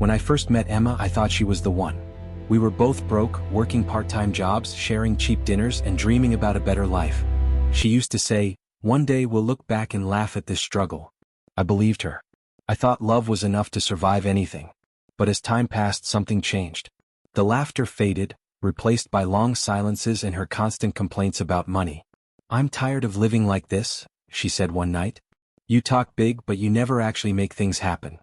When I first met Emma, I thought she was the one. We were both broke, working part-time jobs, sharing cheap dinners, and dreaming about a better life. She used to say, "One day we'll look back and laugh at this struggle." I believed her. I thought love was enough to survive anything. But as time passed, something changed. The laughter faded, replaced by long silences and her constant complaints about money. "I'm tired of living like this," she said one night. "You talk big, but you never actually make things happen."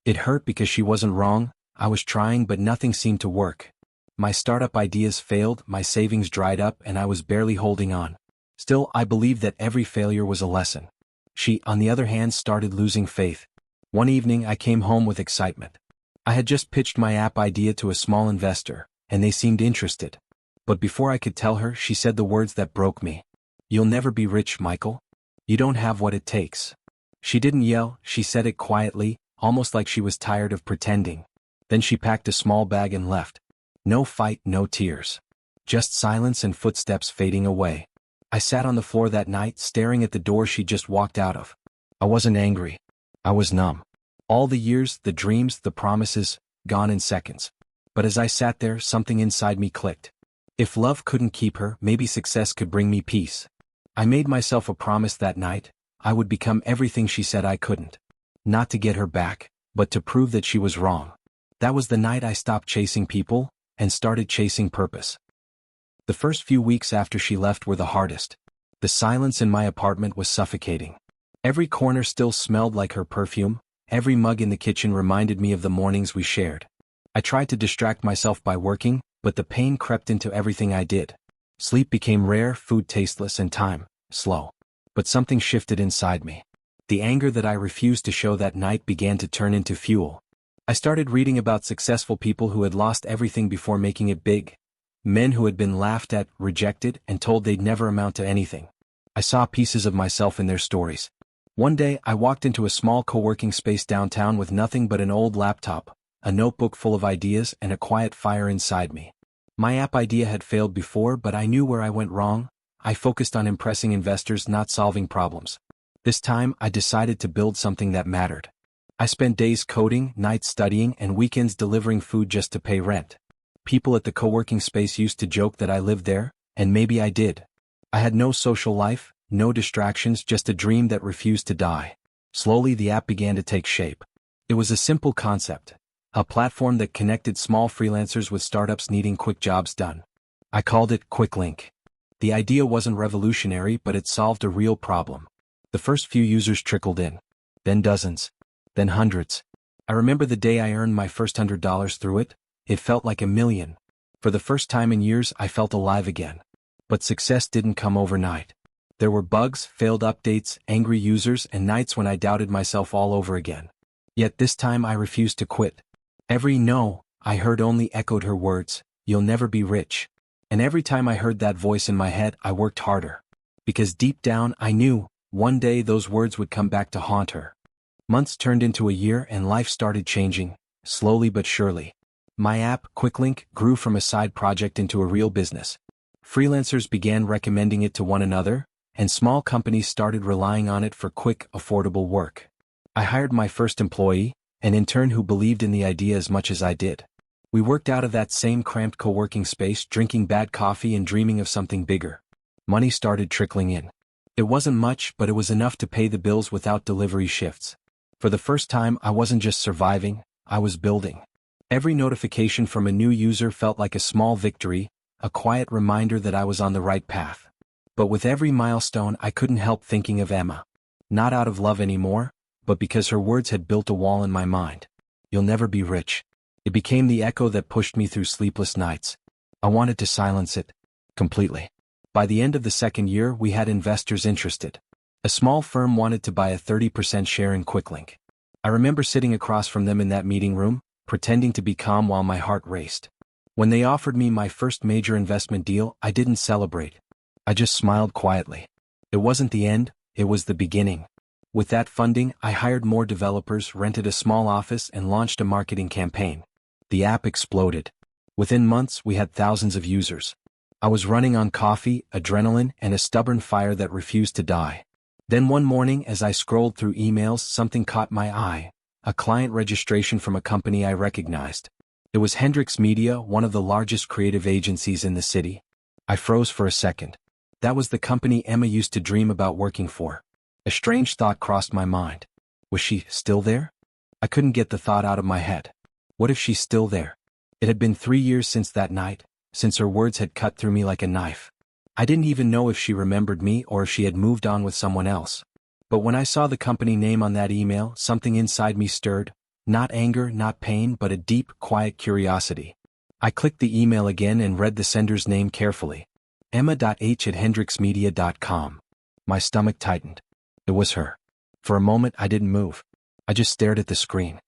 It hurt because she wasn't wrong. I was trying, but nothing seemed to work. My startup ideas failed, my savings dried up, and I was barely holding on. Still, I believed that every failure was a lesson. She, on the other hand, started losing faith. One evening, I came home with excitement. I had just pitched my app idea to a small investor, and they seemed interested. But before I could tell her, she said the words that broke me. "You'll never be rich, Michael. You don't have what it takes." She didn't yell, she said it quietly, almost like she was tired of pretending. Then she packed a small bag and left. No fight, no tears. Just silence and footsteps fading away. I sat on the floor that night, staring at the door she just walked out of. I wasn't angry. I was numb. All the years, the dreams, the promises, gone in seconds. But as I sat there, something inside me clicked. If love couldn't keep her, maybe success could bring me peace. I made myself a promise that night. I would become everything she said I couldn't. Not to get her back, but to prove that she was wrong. That was the night I stopped chasing people and started chasing purpose. The first few weeks after she left were the hardest. The silence in my apartment was suffocating. Every corner still smelled like her perfume. Every mug in the kitchen reminded me of the mornings we shared. I tried to distract myself by working, but the pain crept into everything I did. Sleep became rare, food tasteless, and time slow. But something shifted inside me. The anger that I refused to show that night began to turn into fuel. I started reading about successful people who had lost everything before making it big. Men who had been laughed at, rejected, and told they'd never amount to anything. I saw pieces of myself in their stories. One day, I walked into a small co-working space downtown with nothing but an old laptop, a notebook full of ideas, and a quiet fire inside me. My app idea had failed before, but I knew where I went wrong. I focused on impressing investors, not solving problems. This time, I decided to build something that mattered. I spent days coding, nights studying, and weekends delivering food just to pay rent. People at the co-working space used to joke that I lived there, and maybe I did. I had no social life, no distractions, just a dream that refused to die. Slowly, the app began to take shape. It was a simple concept. A platform that connected small freelancers with startups needing quick jobs done. I called it Quick Link. The idea wasn't revolutionary, but it solved a real problem. The first few users trickled in. Then dozens. Then hundreds. I remember the day I earned my first $100 through it. It felt like $1 million. For the first time in years, I felt alive again. But success didn't come overnight. There were bugs, failed updates, angry users, and nights when I doubted myself all over again. Yet this time I refused to quit. Every no I heard only echoed her words, "You'll never be rich." And every time I heard that voice in my head, I worked harder. Because deep down, I knew, one day those words would come back to haunt her. Months turned into a year and life started changing, slowly but surely. My app, QuickLink, grew from a side project into a real business. Freelancers began recommending it to one another, and small companies started relying on it for quick, affordable work. I hired my first employee, an intern who believed in the idea as much as I did. We worked out of that same cramped co-working space, drinking bad coffee and dreaming of something bigger. Money started trickling in. It wasn't much, but it was enough to pay the bills without delivery shifts. For the first time, I wasn't just surviving, I was building. Every notification from a new user felt like a small victory, a quiet reminder that I was on the right path. But with every milestone, I couldn't help thinking of Emma. Not out of love anymore, but because her words had built a wall in my mind. "You'll never be rich." It became the echo that pushed me through sleepless nights. I wanted to silence it. Completely. By the end of the second year, we had investors interested. A small firm wanted to buy a 30% share in QuickLink. I remember sitting across from them in that meeting room, pretending to be calm while my heart raced. When they offered me my first major investment deal, I didn't celebrate. I just smiled quietly. It wasn't the end, it was the beginning. With that funding, I hired more developers, rented a small office, and launched a marketing campaign. The app exploded. Within months, we had thousands of users. I was running on coffee, adrenaline, and a stubborn fire that refused to die. Then one morning, as I scrolled through emails, something caught my eye. A client registration from a company I recognized. It was Hendrix Media, one of the largest creative agencies in the city. I froze for a second. That was the company Emma used to dream about working for. A strange thought crossed my mind. Was she still there? I couldn't get the thought out of my head. What if she's still there? It had been 3 years since that night, since her words had cut through me like a knife. I didn't even know if she remembered me or if she had moved on with someone else. But when I saw the company name on that email, something inside me stirred. Not anger, not pain, but a deep, quiet curiosity. I clicked the email again and read the sender's name carefully. Emma.h@hendrixmedia.com. My stomach tightened. It was her. For a moment I didn't move. I just stared at the screen.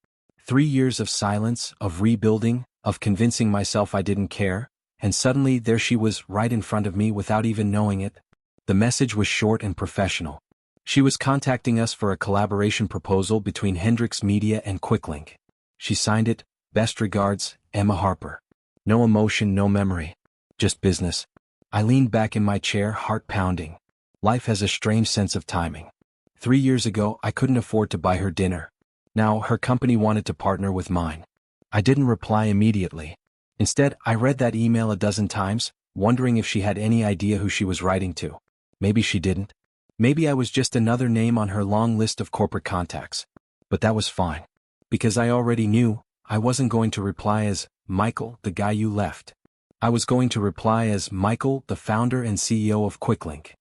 3 years of silence, of rebuilding, of convincing myself I didn't care, and suddenly there she was right in front of me without even knowing it. The message was short and professional. She was contacting us for a collaboration proposal between Hendrix Media and Quicklink. She signed it, "Best regards, Emma Harper." No emotion, no memory. Just business. I leaned back in my chair, heart pounding. Life has a strange sense of timing. 3 years ago, I couldn't afford to buy her dinner. Now, her company wanted to partner with mine. I didn't reply immediately. Instead, I read that email a dozen times, wondering if she had any idea who she was writing to. Maybe she didn't. Maybe I was just another name on her long list of corporate contacts. But that was fine. Because I already knew, I wasn't going to reply as, "Michael, the guy you left." I was going to reply as, "Michael, the founder and CEO of Quicklink."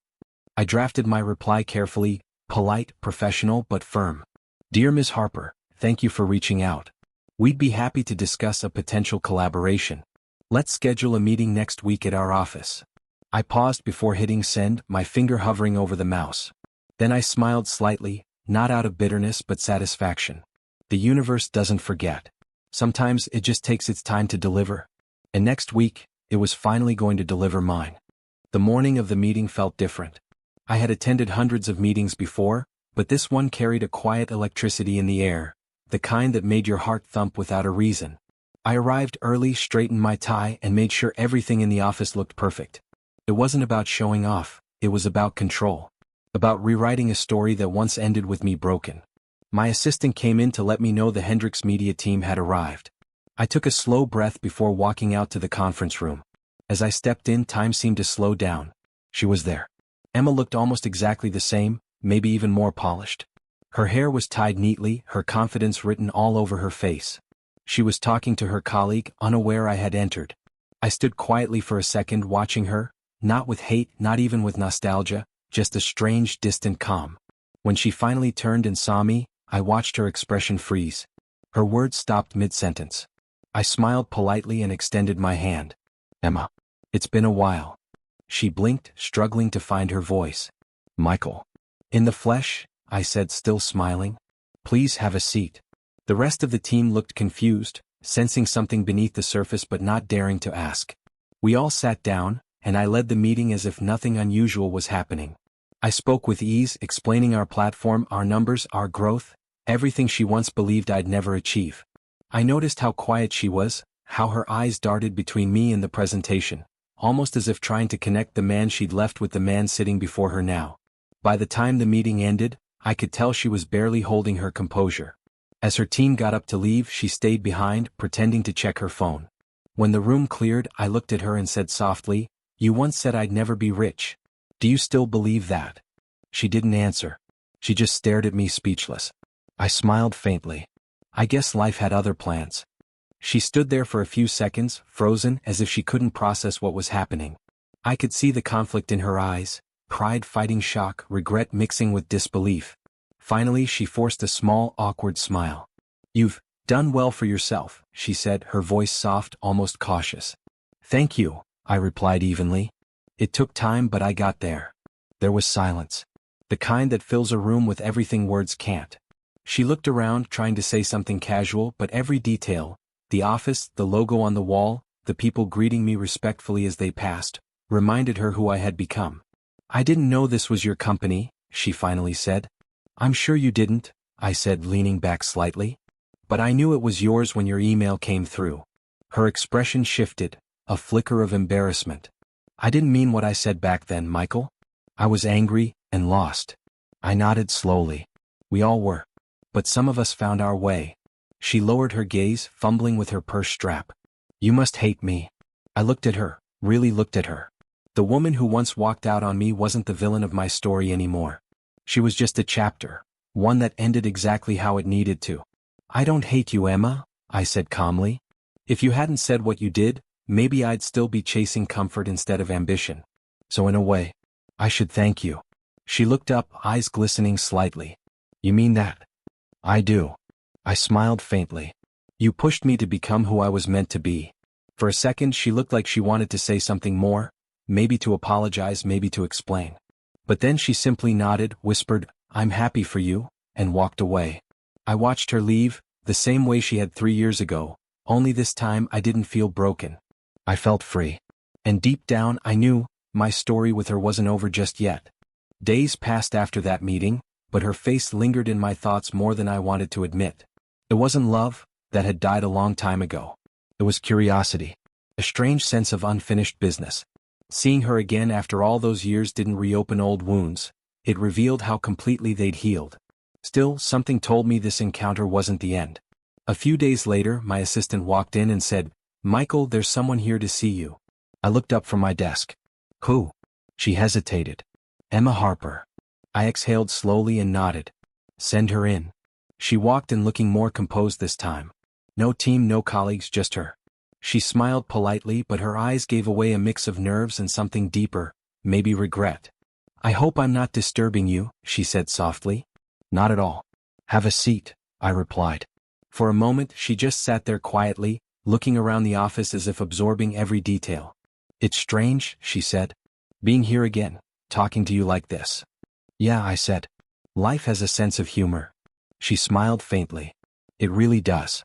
I drafted my reply carefully, polite, professional, but firm. "Dear Ms. Harper, thank you for reaching out. We'd be happy to discuss a potential collaboration. Let's schedule a meeting next week at our office." I paused before hitting send, my finger hovering over the mouse. Then I smiled slightly, not out of bitterness but satisfaction. The universe doesn't forget. Sometimes it just takes its time to deliver. And next week, it was finally going to deliver mine. The morning of the meeting felt different. I had attended hundreds of meetings before, but this one carried a quiet electricity in the air, the kind that made your heart thump without a reason. I arrived early, straightened my tie, and made sure everything in the office looked perfect. It wasn't about showing off, it was about control. About rewriting a story that once ended with me broken. My assistant came in to let me know the Hendrix Media team had arrived. I took a slow breath before walking out to the conference room. As I stepped in, time seemed to slow down. She was there. Emma looked almost exactly the same, maybe even more polished. Her hair was tied neatly, her confidence written all over her face. She was talking to her colleague, unaware I had entered. I stood quietly for a second watching her, not with hate, not even with nostalgia, just a strange, distant calm. When she finally turned and saw me, I watched her expression freeze. Her words stopped mid-sentence. I smiled politely and extended my hand. "Emma, it's been a while." She blinked, struggling to find her voice. "Michael." "In the flesh," I said, still smiling. "Please have a seat." The rest of the team looked confused, sensing something beneath the surface but not daring to ask. We all sat down, and I led the meeting as if nothing unusual was happening. I spoke with ease, explaining our platform, our numbers, our growth, everything she once believed I'd never achieve. I noticed how quiet she was, how her eyes darted between me and the presentation, almost as if trying to connect the man she'd left with the man sitting before her now. By the time the meeting ended, I could tell she was barely holding her composure. As her team got up to leave, she stayed behind, pretending to check her phone. When the room cleared, I looked at her and said softly, "You once said I'd never be rich. Do you still believe that?" She didn't answer. She just stared at me speechless. I smiled faintly. I guess life had other plans. She stood there for a few seconds, frozen, as if she couldn't process what was happening. I could see the conflict in her eyes, pride fighting shock, regret mixing with disbelief. Finally, she forced a small, awkward smile. "You've done well for yourself," she said, her voice soft, almost cautious. "Thank you," I replied evenly. It took time, but I got there. There was silence. The kind that fills a room with everything words can't. She looked around, trying to say something casual, but every detail, the office, the logo on the wall, the people greeting me respectfully as they passed, reminded her who I had become. "I didn't know this was your company," she finally said. "I'm sure you didn't," I said, leaning back slightly. "But I knew it was yours when your email came through." Her expression shifted, a flicker of embarrassment. "I didn't mean what I said back then, Michael. I was angry and lost." I nodded slowly. We all were. but some of us found our way. She lowered her gaze, fumbling with her purse strap. You must hate me. I looked at her, really looked at her. The woman who once walked out on me wasn't the villain of my story anymore. She was just a chapter, one that ended exactly how it needed to. I don't hate you, Emma, I said calmly. If you hadn't said what you did, maybe I'd still be chasing comfort instead of ambition. So in a way, I should thank you. She looked up, eyes glistening slightly. You mean that? I do. I smiled faintly. You pushed me to become who I was meant to be. For a second she looked like she wanted to say something more, maybe to apologize, maybe to explain. But then she simply nodded, whispered, I'm happy for you, and walked away. I watched her leave, the same way she had 3 years ago, only this time I didn't feel broken. I felt free. And deep down I knew, my story with her wasn't over just yet. Days passed after that meeting, but her face lingered in my thoughts more than I wanted to admit. It wasn't love, that had died a long time ago. It was curiosity. A strange sense of unfinished business. Seeing her again after all those years didn't reopen old wounds, it revealed how completely they'd healed. Still, something told me this encounter wasn't the end. A few days later, my assistant walked in and said, Michael, there's someone here to see you. I looked up from my desk. Who? She hesitated. Emma Harper. I exhaled slowly and nodded. Send her in. She walked in looking more composed this time. No team, no colleagues, just her. She smiled politely, but her eyes gave away a mix of nerves and something deeper, maybe regret. I hope I'm not disturbing you, she said softly. Not at all. Have a seat, I replied. For a moment she just sat there quietly, looking around the office as if absorbing every detail. It's strange, she said. Being here again, talking to you like this. Yeah, I said. Life has a sense of humor. She smiled faintly. It really does.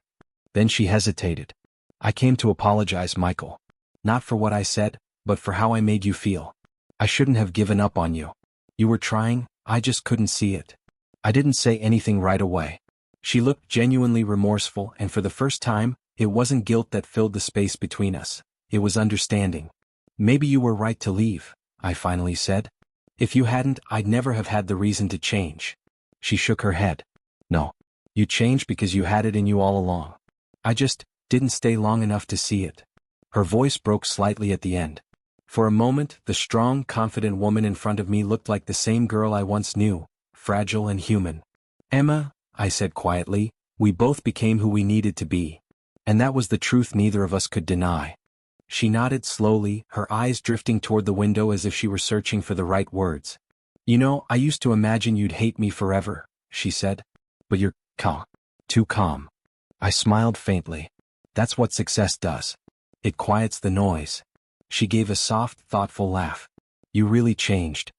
Then she hesitated. I came to apologize, Michael. Not for what I said, but for how I made you feel. I shouldn't have given up on you. You were trying, I just couldn't see it. I didn't say anything right away. She looked genuinely remorseful, and for the first time, it wasn't guilt that filled the space between us. It was understanding. Maybe you were right to leave, I finally said. If you hadn't, I'd never have had the reason to change. She shook her head. No. You changed because you had it in you all along. I just didn't stay long enough to see it. Her voice broke slightly at the end. For a moment, the strong, confident woman in front of me looked like the same girl I once knew, fragile and human. Emma, I said quietly, we both became who we needed to be. And that was the truth neither of us could deny. She nodded slowly, her eyes drifting toward the window as if she were searching for the right words. You know, I used to imagine you'd hate me forever, she said. But you're calm. Too calm. I smiled faintly. That's what success does. It quiets the noise. She gave a soft, thoughtful laugh. You really changed.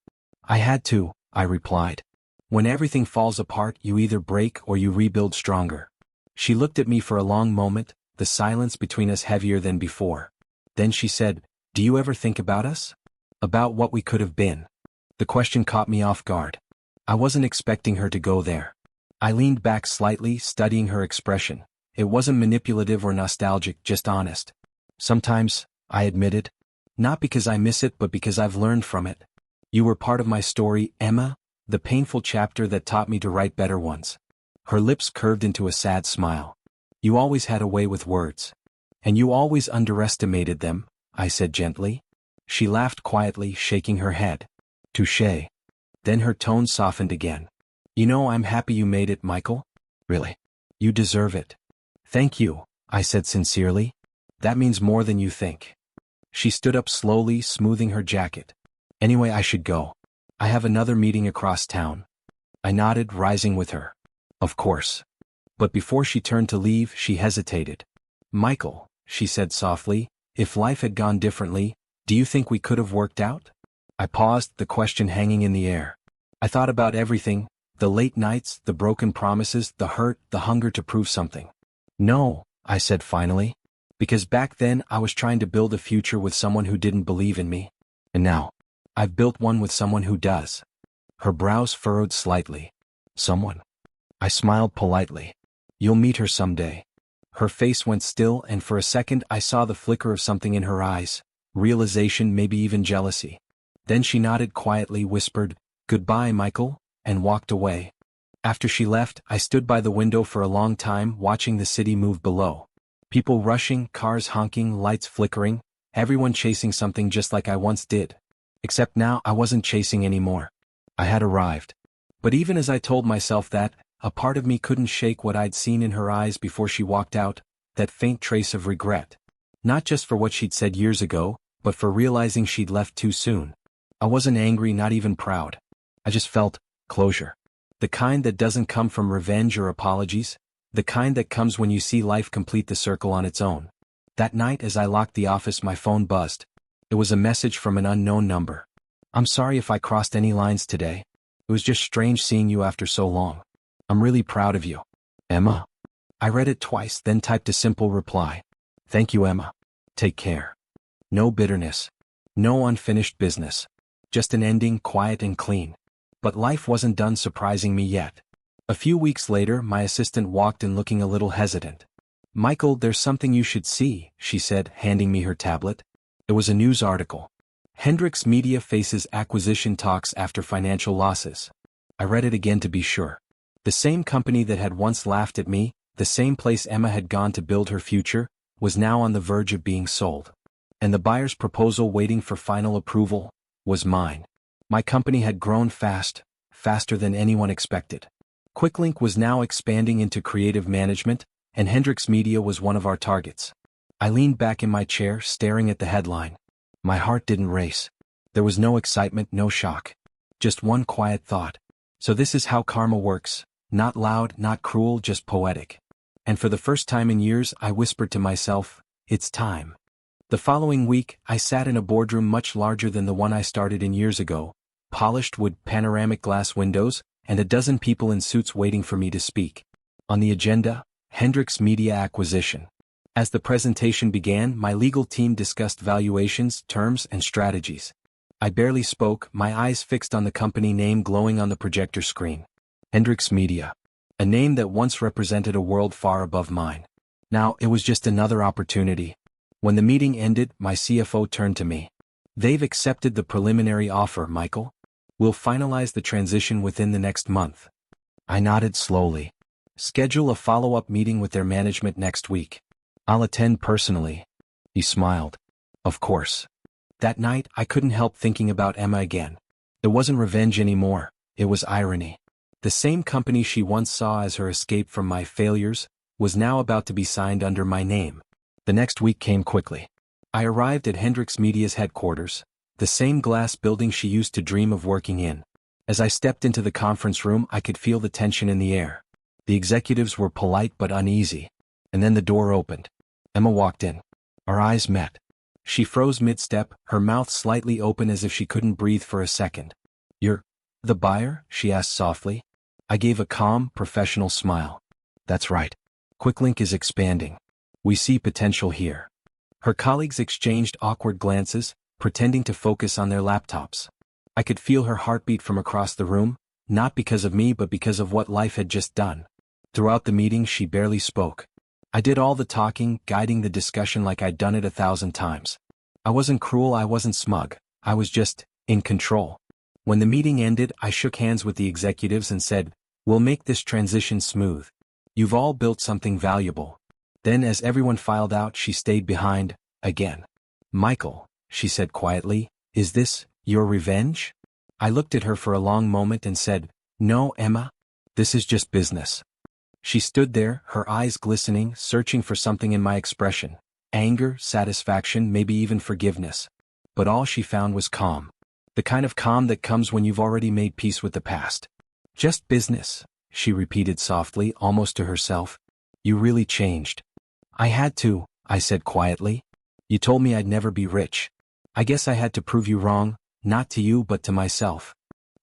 I had to, I replied. When everything falls apart, you either break or you rebuild stronger. She looked at me for a long moment, the silence between us heavier than before. Then she said, Do you ever think about us? About what we could have been? The question caught me off guard. I wasn't expecting her to go there. I leaned back slightly, studying her expression. It wasn't manipulative or nostalgic, just honest. Sometimes, I admitted. Not because I miss it, but because I've learned from it. You were part of my story, Emma, the painful chapter that taught me to write better ones. Her lips curved into a sad smile. You always had a way with words. And you always underestimated them, I said gently. She laughed quietly, shaking her head. Touché. Then her tone softened again. You know, I'm happy you made it, Michael. Really. You deserve it. Thank you, I said sincerely. That means more than you think. She stood up slowly, smoothing her jacket. Anyway, I should go. I have another meeting across town. I nodded, rising with her. Of course. But before she turned to leave, she hesitated. Michael, she said softly, if life had gone differently, do you think we could have worked out? I paused, the question hanging in the air. I thought about everything, the late nights, the broken promises, the hurt, the hunger to prove something. No, I said finally. Because back then I was trying to build a future with someone who didn't believe in me. And now, I've built one with someone who does. Her brows furrowed slightly. Someone. I smiled politely. You'll meet her someday. Her face went still, and for a second I saw the flicker of something in her eyes, realization, maybe even jealousy. Then she nodded quietly, whispered, Goodbye, Michael, and walked away. After she left, I stood by the window for a long time watching the city move below. People rushing, cars honking, lights flickering, everyone chasing something just like I once did. Except now I wasn't chasing anymore. I had arrived. But even as I told myself that, a part of me couldn't shake what I'd seen in her eyes before she walked out, that faint trace of regret. Not just for what she'd said years ago, but for realizing she'd left too soon. I wasn't angry, not even proud. I just felt closure. The kind that doesn't come from revenge or apologies, the kind that comes when you see life complete the circle on its own. That night as I locked the office, my phone buzzed. It was a message from an unknown number. "I'm sorry if I crossed any lines today. It was just strange seeing you after so long. I'm really proud of you. Emma." I read it twice, then typed a simple reply. "Thank you, Emma. Take care." No bitterness. No unfinished business. Just an ending, quiet and clean. But life wasn't done surprising me yet. A few weeks later, my assistant walked in looking a little hesitant. "Michael, there's something you should see," she said, handing me her tablet. It was a news article. "Hendrix Media faces acquisition talks after financial losses." I read it again to be sure. The same company that had once laughed at me, the same place Emma had gone to build her future, was now on the verge of being sold. And the buyer's proposal, waiting for final approval, was mine. My company had grown fast, faster than anyone expected. QuickLink was now expanding into creative management, and Hendrix Media was one of our targets. I leaned back in my chair, staring at the headline. My heart didn't race. There was no excitement, no shock. Just one quiet thought. So this is how karma works. Not loud, not cruel, just poetic. And for the first time in years, I whispered to myself, "It's time." The following week, I sat in a boardroom much larger than the one I started in years ago. Polished wood, panoramic glass windows, and a dozen people in suits waiting for me to speak. On the agenda, Hendrix Media acquisition. As the presentation began, my legal team discussed valuations, terms, and strategies. I barely spoke, my eyes fixed on the company name glowing on the projector screen. Hendrix Media. A name that once represented a world far above mine. Now, it was just another opportunity. When the meeting ended, my CFO turned to me. "They've accepted the preliminary offer, Michael. We'll finalize the transition within the next month." I nodded slowly. "Schedule a follow-up meeting with their management next week. I'll attend personally." He smiled. "Of course." That night, I couldn't help thinking about Emma again. It wasn't revenge anymore, it was irony. The same company she once saw as her escape from my failures was now about to be signed under my name. The next week came quickly. I arrived at Hendrix Media's headquarters, the same glass building she used to dream of working in. As I stepped into the conference room, I could feel the tension in the air. The executives were polite but uneasy. And then the door opened. Emma walked in. Our eyes met. She froze mid-step, her mouth slightly open as if she couldn't breathe for a second. "You're the buyer?" she asked softly. I gave a calm, professional smile. "That's right. QuickLink is expanding. We see potential here." Her colleagues exchanged awkward glances, pretending to focus on their laptops. I could feel her heartbeat from across the room, not because of me but because of what life had just done. Throughout the meeting she barely spoke. I did all the talking, guiding the discussion like I'd done it 1,000 times. I wasn't cruel, I wasn't smug, I was just in control. When the meeting ended, I shook hands with the executives and said, "We'll make this transition smooth. You've all built something valuable." Then as everyone filed out, she stayed behind, again. "Michael," she said quietly, "is this your revenge?" I looked at her for a long moment and said, "No, Emma. This is just business." She stood there, her eyes glistening, searching for something in my expression. Anger, satisfaction, maybe even forgiveness. But all she found was calm. The kind of calm that comes when you've already made peace with the past. "Just business," she repeated softly, almost to herself. "You really changed." "I had to," I said quietly. "You told me I'd never be rich. I guess I had to prove you wrong, not to you but to myself."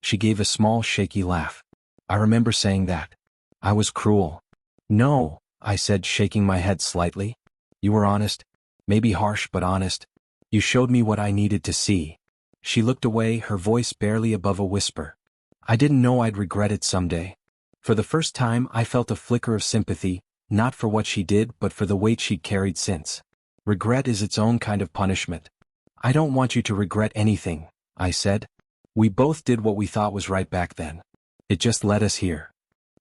She gave a small shaky laugh. "I remember saying that. I was cruel." "No," I said, shaking my head slightly. "You were honest. Maybe harsh but honest. You showed me what I needed to see." She looked away, her voice barely above a whisper. "I didn't know I'd regret it someday." For the first time I felt a flicker of sympathy, not for what she did but for the weight she'd carried since. Regret is its own kind of punishment. "I don't want you to regret anything," I said. "We both did what we thought was right back then. It just led us here."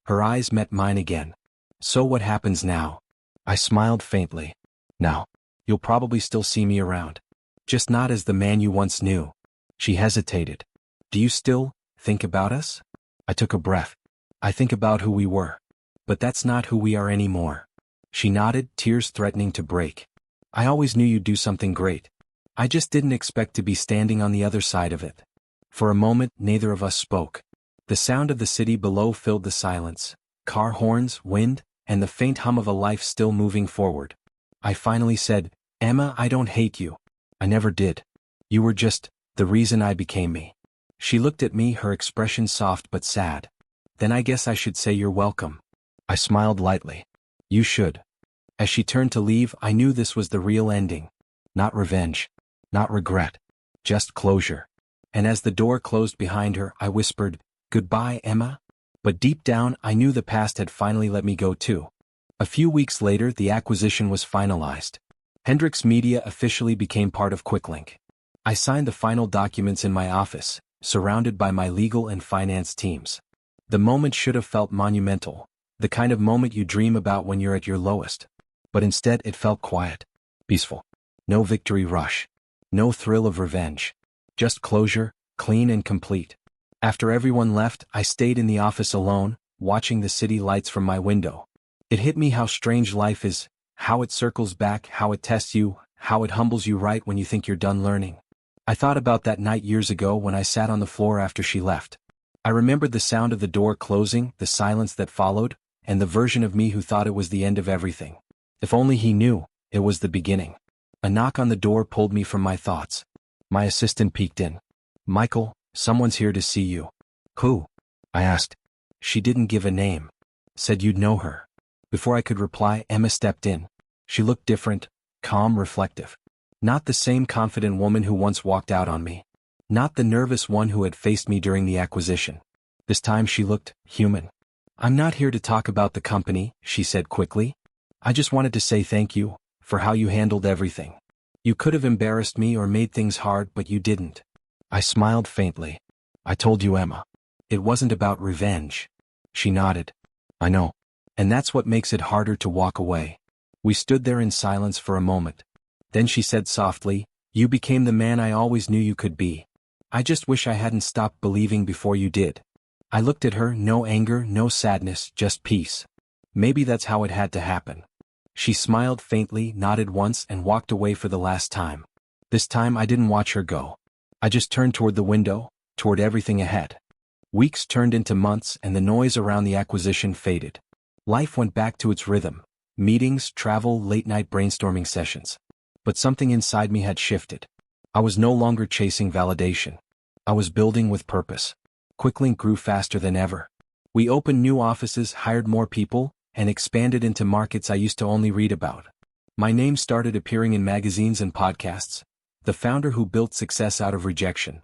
Her eyes met mine again. So what happens now? I smiled faintly. Now, you'll probably still see me around. Just not as the man you once knew. She hesitated. Do you still think about us? I took a breath. I think about who we were. But that's not who we are anymore. She nodded, tears threatening to break. I always knew you'd do something great. I just didn't expect to be standing on the other side of it. For a moment, neither of us spoke. The sound of the city below filled the silence. Car horns, wind, and the faint hum of a life still moving forward. I finally said, Emma, I don't hate you. I never did. You were just the reason I became me. She looked at me, her expression soft but sad. Then I guess I should say you're welcome. I smiled lightly. You should. As she turned to leave, I knew this was the real ending. Not revenge. Not regret. Just closure. And as the door closed behind her, I whispered, Goodbye, Emma. But deep down, I knew the past had finally let me go too. A few weeks later, the acquisition was finalized. Hendrix Media officially became part of Quicklink. I signed the final documents in my office, surrounded by my legal and finance teams. The moment should have felt monumental, the kind of moment you dream about when you're at your lowest. But instead it felt quiet, peaceful. No victory rush. No thrill of revenge. Just closure, clean and complete. After everyone left, I stayed in the office alone, watching the city lights from my window. It hit me how strange life is, how it circles back, how it tests you, how it humbles you right when you think you're done learning. I thought about that night years ago when I sat on the floor after she left. I remembered the sound of the door closing, the silence that followed, and the version of me who thought it was the end of everything. If only he knew, it was the beginning. A knock on the door pulled me from my thoughts. My assistant peeked in. Michael, someone's here to see you. Who? I asked. She didn't give a name. Said you'd know her. Before I could reply, Emma stepped in. She looked different, calm, reflective. Not the same confident woman who once walked out on me. Not the nervous one who had faced me during the acquisition. This time she looked human. I'm not here to talk about the company, she said quickly. I just wanted to say thank you for how you handled everything. You could have embarrassed me or made things hard, but you didn't. I smiled faintly. I told you, Emma. It wasn't about revenge. She nodded. I know. And that's what makes it harder to walk away. We stood there in silence for a moment. Then she said softly, You became the man I always knew you could be. I just wish I hadn't stopped believing before you did. I looked at her, no anger, no sadness, just peace. Maybe that's how it had to happen. She smiled faintly, nodded once, and walked away for the last time. This time I didn't watch her go. I just turned toward the window, toward everything ahead. Weeks turned into months and the noise around the acquisition faded. Life went back to its rhythm. Meetings, travel, late-night brainstorming sessions. But something inside me had shifted. I was no longer chasing validation. I was building with purpose. Quicklink grew faster than ever. We opened new offices, hired more people, and expanded into markets I used to only read about. My name started appearing in magazines and podcasts. The founder who built success out of rejection.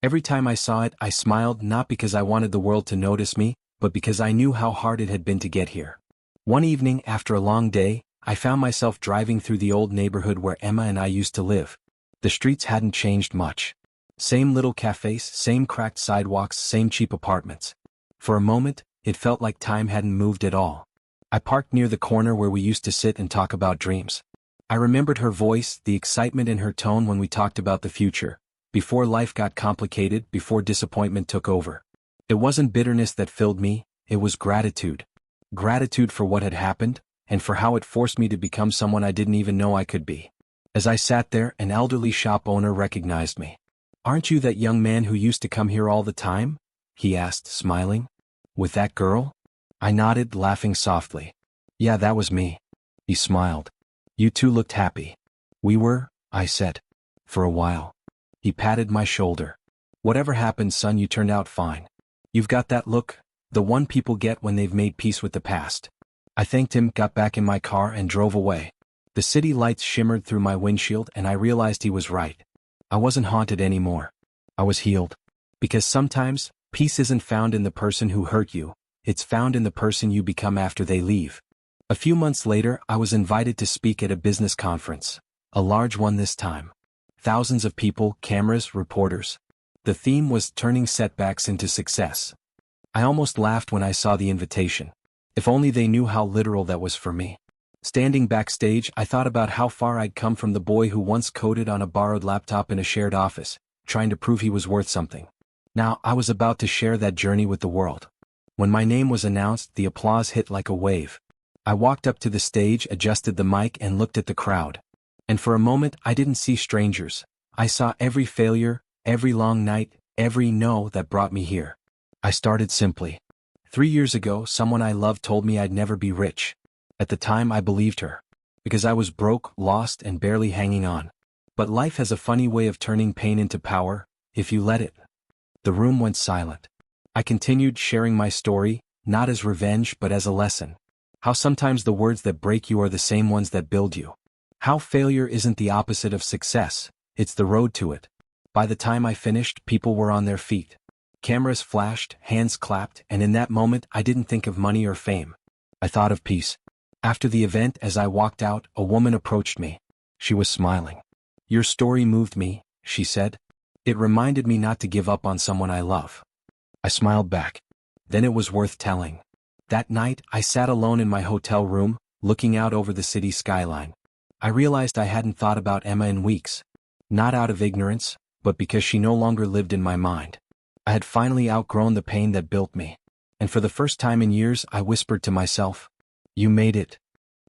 Every time I saw it, I smiled, not because I wanted the world to notice me, but because I knew how hard it had been to get here. One evening, after a long day, I found myself driving through the old neighborhood where Emma and I used to live. The streets hadn't changed much. Same little cafes, same cracked sidewalks, same cheap apartments. For a moment, it felt like time hadn't moved at all. I parked near the corner where we used to sit and talk about dreams. I remembered her voice, the excitement in her tone when we talked about the future, before life got complicated, before disappointment took over. It wasn't bitterness that filled me, it was gratitude. Gratitude for what had happened, and for how it forced me to become someone I didn't even know I could be. As I sat there, an elderly shop owner recognized me. Aren't you that young man who used to come here all the time? He asked, smiling. With that girl? I nodded, laughing softly. Yeah, that was me. He smiled. You two looked happy. We were, I said. For a while. He patted my shoulder. Whatever happened, son, you turned out fine. You've got that look, the one people get when they've made peace with the past. I thanked him, got back in my car, and drove away. The city lights shimmered through my windshield, and I realized he was right. I wasn't haunted anymore. I was healed. Because sometimes, peace isn't found in the person who hurt you, it's found in the person you become after they leave. A few months later, I was invited to speak at a business conference. A large one this time. Thousands of people, cameras, reporters. The theme was turning setbacks into success. I almost laughed when I saw the invitation. If only they knew how literal that was for me. Standing backstage, I thought about how far I'd come from the boy who once coded on a borrowed laptop in a shared office, trying to prove he was worth something. Now, I was about to share that journey with the world. When my name was announced, the applause hit like a wave. I walked up to the stage, adjusted the mic, and looked at the crowd. And for a moment, I didn't see strangers. I saw every failure, every long night, every no that brought me here. I started simply. 3 years ago, someone I loved told me I'd never be rich. At the time, I believed her. Because I was broke, lost, and barely hanging on. But life has a funny way of turning pain into power, if you let it. The room went silent. I continued sharing my story, not as revenge but as a lesson. How sometimes the words that break you are the same ones that build you. How failure isn't the opposite of success, it's the road to it. By the time I finished, people were on their feet. Cameras flashed, hands clapped, and in that moment I didn't think of money or fame. I thought of peace. After the event, as I walked out, a woman approached me. She was smiling. "Your story moved me," she said. "It reminded me not to give up on someone I love." I smiled back. Then it was worth telling. That night, I sat alone in my hotel room, looking out over the city skyline. I realized I hadn't thought about Emma in weeks. Not out of ignorance, but because she no longer lived in my mind. I had finally outgrown the pain that built me. And for the first time in years, I whispered to myself, "You made it."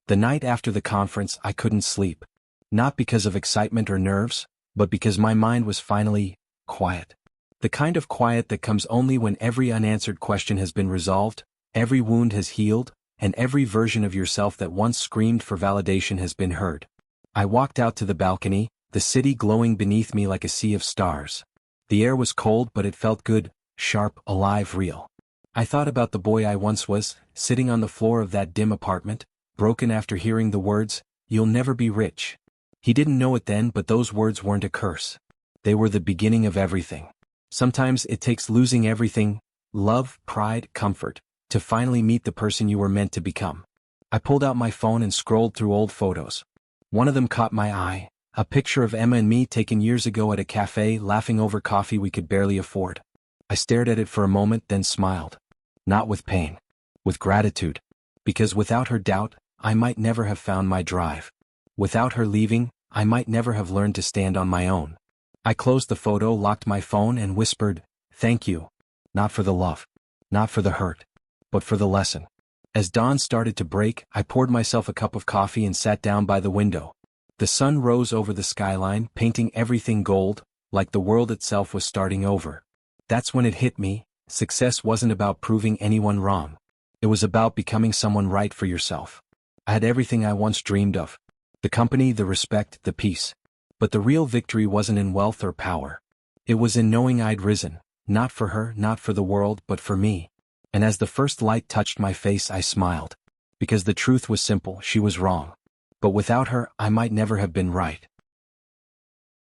The night after the conference, I couldn't sleep. Not because of excitement or nerves, but because my mind was finally quiet. The kind of quiet that comes only when every unanswered question has been resolved, every wound has healed, and every version of yourself that once screamed for validation has been heard. I walked out to the balcony, the city glowing beneath me like a sea of stars. The air was cold, but it felt good, sharp, alive, real. I thought about the boy I once was, sitting on the floor of that dim apartment, broken after hearing the words, "You'll never be rich." He didn't know it then, but those words weren't a curse. They were the beginning of everything. Sometimes it takes losing everything, love, pride, comfort, to finally meet the person you were meant to become. I pulled out my phone and scrolled through old photos. One of them caught my eye, a picture of Emma and me taken years ago at a cafe, laughing over coffee we could barely afford. I stared at it for a moment, then smiled. Not with pain. With gratitude. Because without her doubt, I might never have found my drive. Without her leaving, I might never have learned to stand on my own. I closed the photo, locked my phone, and whispered, "Thank you. Not for the love. Not for the hurt. But for the lesson." As dawn started to break, I poured myself a cup of coffee and sat down by the window. The sun rose over the skyline, painting everything gold, like the world itself was starting over. That's when it hit me, success wasn't about proving anyone wrong. It was about becoming someone right for yourself. I had everything I once dreamed of. The company, the respect, the peace. But the real victory wasn't in wealth or power. It was in knowing I'd risen, not for her, not for the world, but for me. And as the first light touched my face, I smiled. Because the truth was simple, she was wrong. But without her, I might never have been right.